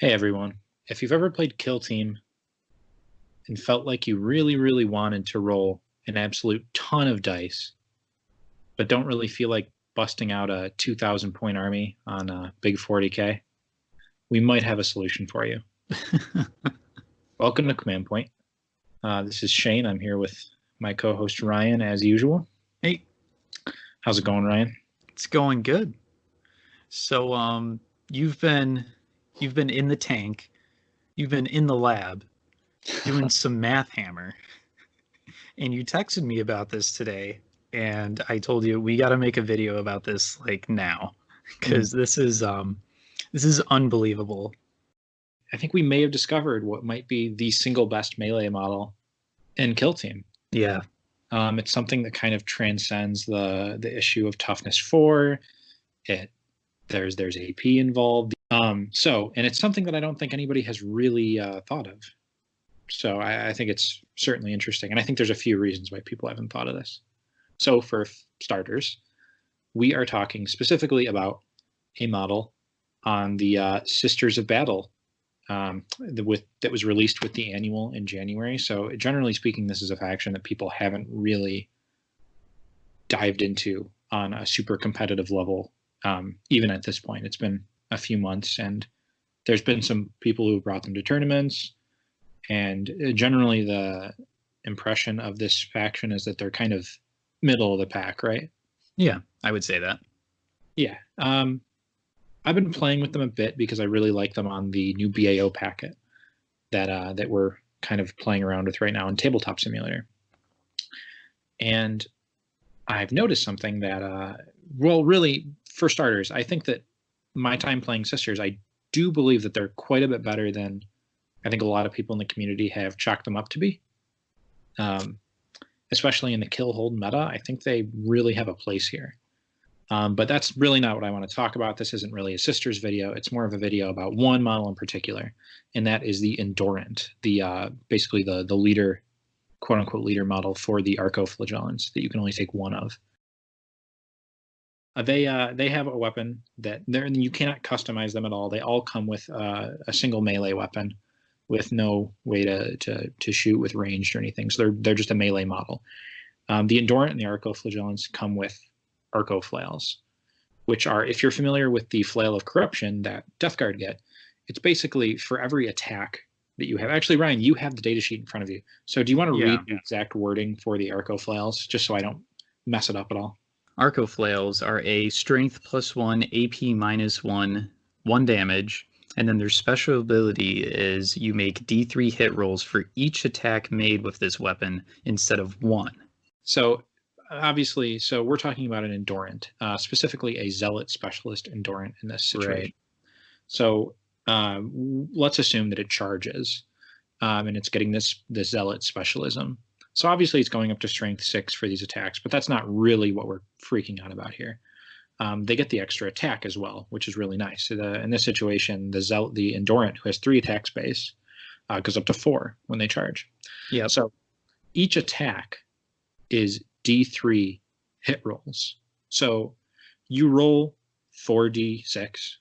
Hey everyone, if you've ever played Kill Team and felt like you really, really wanted to roll an absolute ton of dice, but don't really feel like busting out a 2,000 point army on a big 40k, we might have a solution for you. Welcome to Command Point. This is Shane. I'm here with my co-host Ryan as usual. Hey, How's it going, Ryan? it's going good. So, you've been in the tank, you've been in the lab doing some math hammer, and you texted me about this today, and I told you we got to make a video about this like now, because this is unbelievable. I think we may have discovered what might be the single best melee model in Kill Team. Yeah, It's something that kind of transcends the issue of toughness 4. There's AP involved. And it's something that I don't think anybody has really thought of. So I think it's certainly interesting, and I think there's a few reasons why people haven't thought of this. So for starters, we are talking specifically about a model on the Sisters of Battle that was released with the annual in January. So generally speaking, this is a faction that people haven't really dived into on a super competitive level. Even at this point, it's been a few months, and there's been some people who brought them to tournaments. And generally, the impression of this faction is that they're kind of middle of the pack, right? yeah, I would say that. Yeah. I've been playing with them a bit because I really like them on the new BAO packet that we're kind of playing around with right now in Tabletop Simulator. And I've noticed something that, really, for starters, I think that my time playing Sisters, I do believe that they're quite a bit better than I think a lot of people in the community have chalked them up to be. Especially in the kill hold meta, I think they really have a place here. But that's really not what I want to talk about. This isn't really a Sisters video. It's more of a video about one model in particular, and that is the Endurant, basically the leader, quote unquote leader model for the Arcoflagellants that you can only take one of. They have a weapon that you cannot customize them at all. They all come with a single melee weapon with no way to shoot with ranged or anything. So they're just a melee model. The Endurant and the Arcoflagellants come with Arcoflails, which are, if you're familiar with the Flail of Corruption that Death Guard get, it's basically for every attack that you have. Actually, Ryan, you have the datasheet in front of you. So do you want to read the exact wording for the Arcoflails, just so I don't mess it up at all? Arcoflails are a strength +1, AP -1, 1 damage, and then their special ability is you make D3 hit rolls for each attack made with this weapon instead of 1. So obviously, we're talking about an Endurant, specifically a Zealot Specialist Endurant in this situation. Right. So let's assume that it charges, and it's getting this Zealot Specialism. So obviously it's going up to strength 6 for these attacks, but that's not really what we're freaking out about here. They get the extra attack as well, which is really nice. In this situation, the Endurant, who has 3 attack space, goes up to 4 when they charge. Yeah. So each attack is D3 hit rolls. So you roll 4D6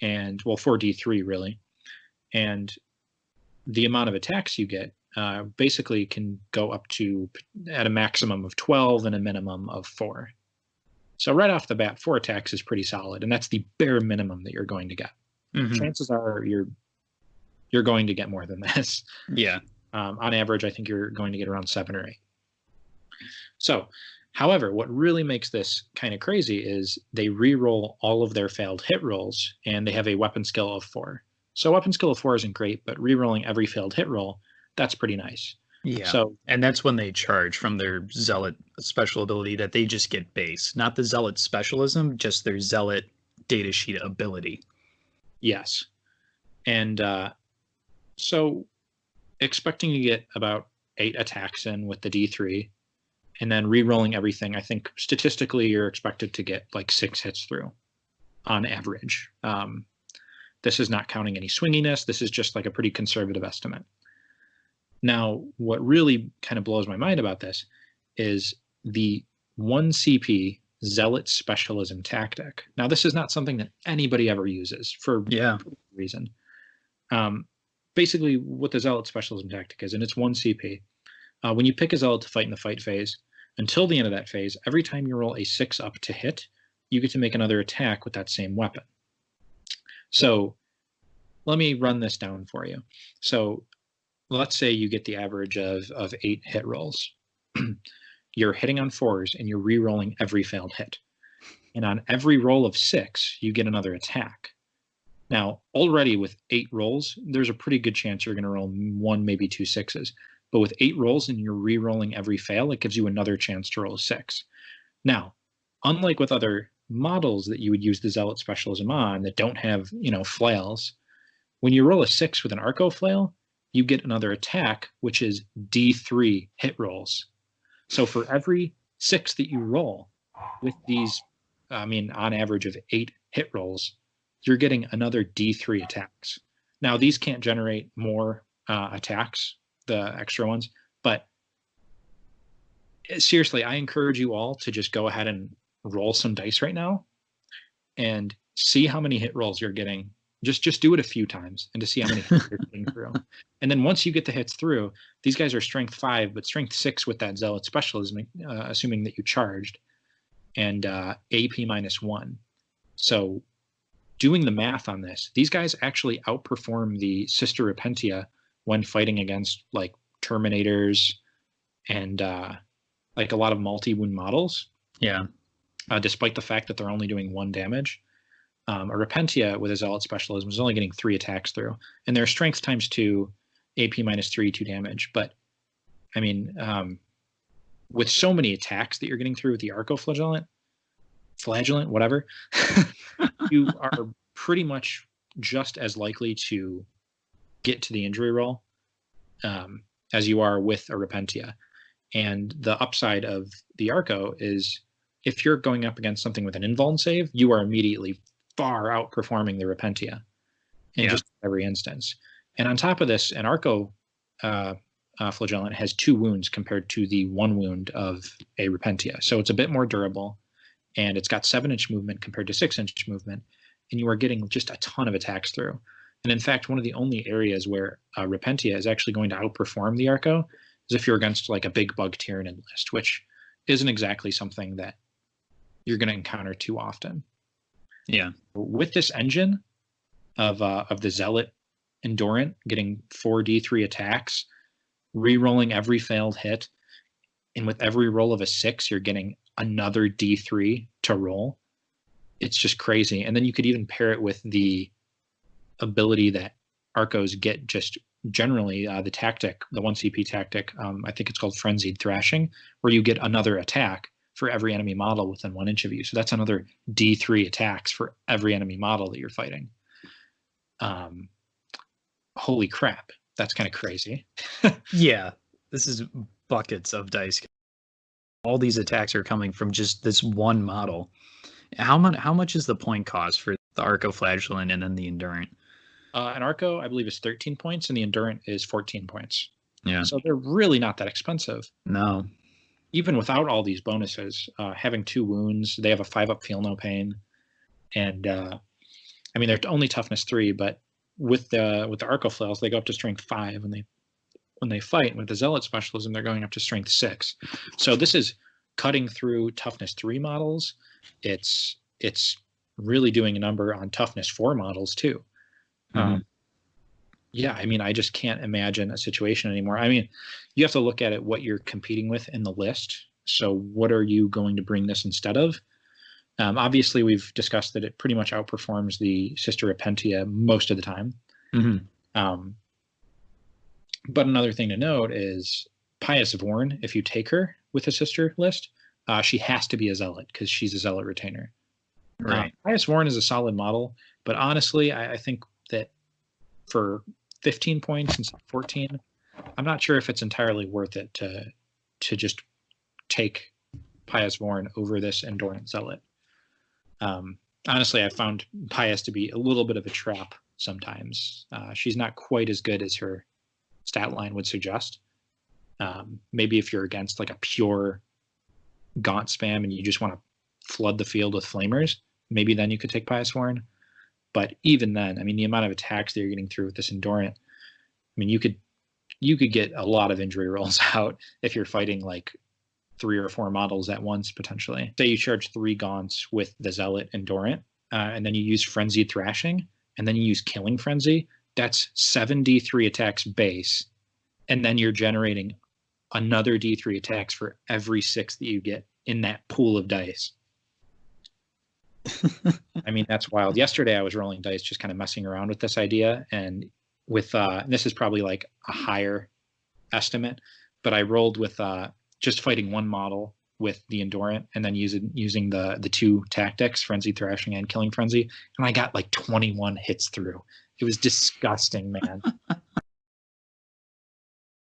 and 4D3 really, and the amount of attacks you get basically can go up to at a maximum of 12 and a minimum of 4. So right off the bat, 4 attacks is pretty solid, and that's the bare minimum that you're going to get. Mm-hmm. Chances are you're going to get more than this. Yeah. On average, I think you're going to get around 7 or 8. So, however, what really makes this kind of crazy is they re-roll all of their failed hit rolls, and they have a weapon skill of 4. So weapon skill of 4 isn't great, but re-rolling every failed hit roll, that's pretty nice. Yeah. So, and that's when they charge from their Zealot special ability that they just get base, not the Zealot specialism, just their Zealot datasheet ability. Yes. And so expecting to get about 8 attacks in with the D3, and then re-rolling everything, I think statistically you're expected to get like 6 hits through on average. This is not counting any swinginess. This is just like a pretty conservative estimate. Now, what really kind of blows my mind about this is the 1 CP Zealot Specialism tactic. Now, this is not something that anybody ever uses for a reason. Basically, what the Zealot Specialism tactic is, and it's 1 CP. When you pick a Zealot to fight in the fight phase, until the end of that phase, every time you roll a 6 up to hit, you get to make another attack with that same weapon. So let me run this down for you. So let's say you get the average of 8 hit rolls. You're hitting on 4s, and you're re-rolling every failed hit. And on every roll of 6, you get another attack. Now, already with 8 rolls, there's a pretty good chance you're going to roll 1, maybe 2 6s. But with 8 rolls and you're re-rolling every fail, it gives you another chance to roll a 6. Now, unlike with other models that you would use the Zealot Specialism on that don't have, flails, when you roll a 6 with an Arco Flail, you get another attack, which is D3 hit rolls. So for every 6 that you roll with these, on average of 8 hit rolls, you're getting another D3 attacks. Now, these can't generate more attacks, the extra ones, but seriously, I encourage you all to just go ahead and roll some dice right now and see how many hit rolls you're getting. Just do it a few times and to see how many hits you're getting through. And then once you get the hits through, these guys are strength 5, but strength 6 with that Zealot Specialism, assuming that you charged, and AP -1. So doing the math on this, these guys actually outperform the Sister Repentia when fighting against like Terminators and like a lot of multi-wound models. Yeah. Despite the fact that they're only doing 1 damage. A Repentia with a Zealot Specialism is only getting 3 attacks through. And their strength times 2, AP -3, 2 damage. But, with so many attacks that you're getting through with the Arco Flagellant, whatever, you are pretty much just as likely to get to the injury roll as you are with a Repentia. And the upside of the Arco is if you're going up against something with an invuln save, you are immediately far outperforming the Repentia in just every instance. And on top of this, an Arco Flagellant has 2 wounds compared to the 1 wound of a Repentia. So it's a bit more durable, and it's got 7-inch movement compared to 6-inch movement, and you are getting just a ton of attacks through. And in fact, one of the only areas where Repentia is actually going to outperform the Arco is if you're against like a big bug Tyranid list, which isn't exactly something that you're going to encounter too often. Yeah. With this engine of the Zealot Endurant getting 4 D3 attacks, re-rolling every failed hit, and with every roll of a 6, you're getting another D3 to roll. It's just crazy. And then you could even pair it with the ability that Arcos get just generally, the tactic, the 1 CP tactic, I think it's called Frenzied Thrashing, where you get another attack for every enemy model within 1 inch of you. So that's another D3 attacks for every enemy model that you're fighting. Holy crap. That's kind of crazy. Yeah. This is buckets of dice. All these attacks are coming from just this one model. How much is the point cost for the Arco Flagellant and then the Endurant? An Arco, I believe, is 13 points, and the Endurant is 14 points. Yeah. So they're really not that expensive. No. Even without all these bonuses, having 2 wounds, they have a 5-up feel no pain, and they're only toughness 3, but with the Arco Flails, they go up to strength 5 when they fight. And with the Zealot Specialism, they're going up to strength 6. So this is cutting through toughness 3 models. It's really doing a number on toughness 4 models too. Mm-hmm. I just can't imagine a situation anymore. You have to look at it what you're competing with in the list. So what are you going to bring this instead of? Obviously, we've discussed that it pretty much outperforms the Sister Repentia most of the time. Mm-hmm. But another thing to note is Pious Vorn, if you take her with a sister list, she has to be a Zealot because she's a Zealot retainer. Right. Pious Vorn is a solid model, but honestly, I think that for 15 points instead of 14, I'm not sure if it's entirely worth it to just take Pious Vorn over this Endurant Zealot. Honestly, I found Pious to be a little bit of a trap sometimes. She's not quite as good as her stat line would suggest. Maybe if you're against like a pure Gaunt spam and you just want to flood the field with Flamers, maybe then you could take Pious Vorn. But even then, I mean, the amount of attacks that you're getting through with this Endurant, I mean, you could get a lot of injury rolls out if you're fighting like 3 or 4 models at once potentially. Say you charge 3 Gaunts with the Zealot Endurant, and then you use Frenzied Thrashing, and then you use Killing Frenzy. That's 7 D3 attacks base, and then you're generating another D3 attacks for every 6 that you get in that pool of dice. I mean, that's wild. Yesterday I was rolling dice, just kind of messing around with this idea, and with this is probably like a higher estimate, but I rolled with just fighting 1 model with the Endurant, and then using the 2 tactics, Frenzied Thrashing and Killing Frenzy, and I got like 21 hits through. It was disgusting, man.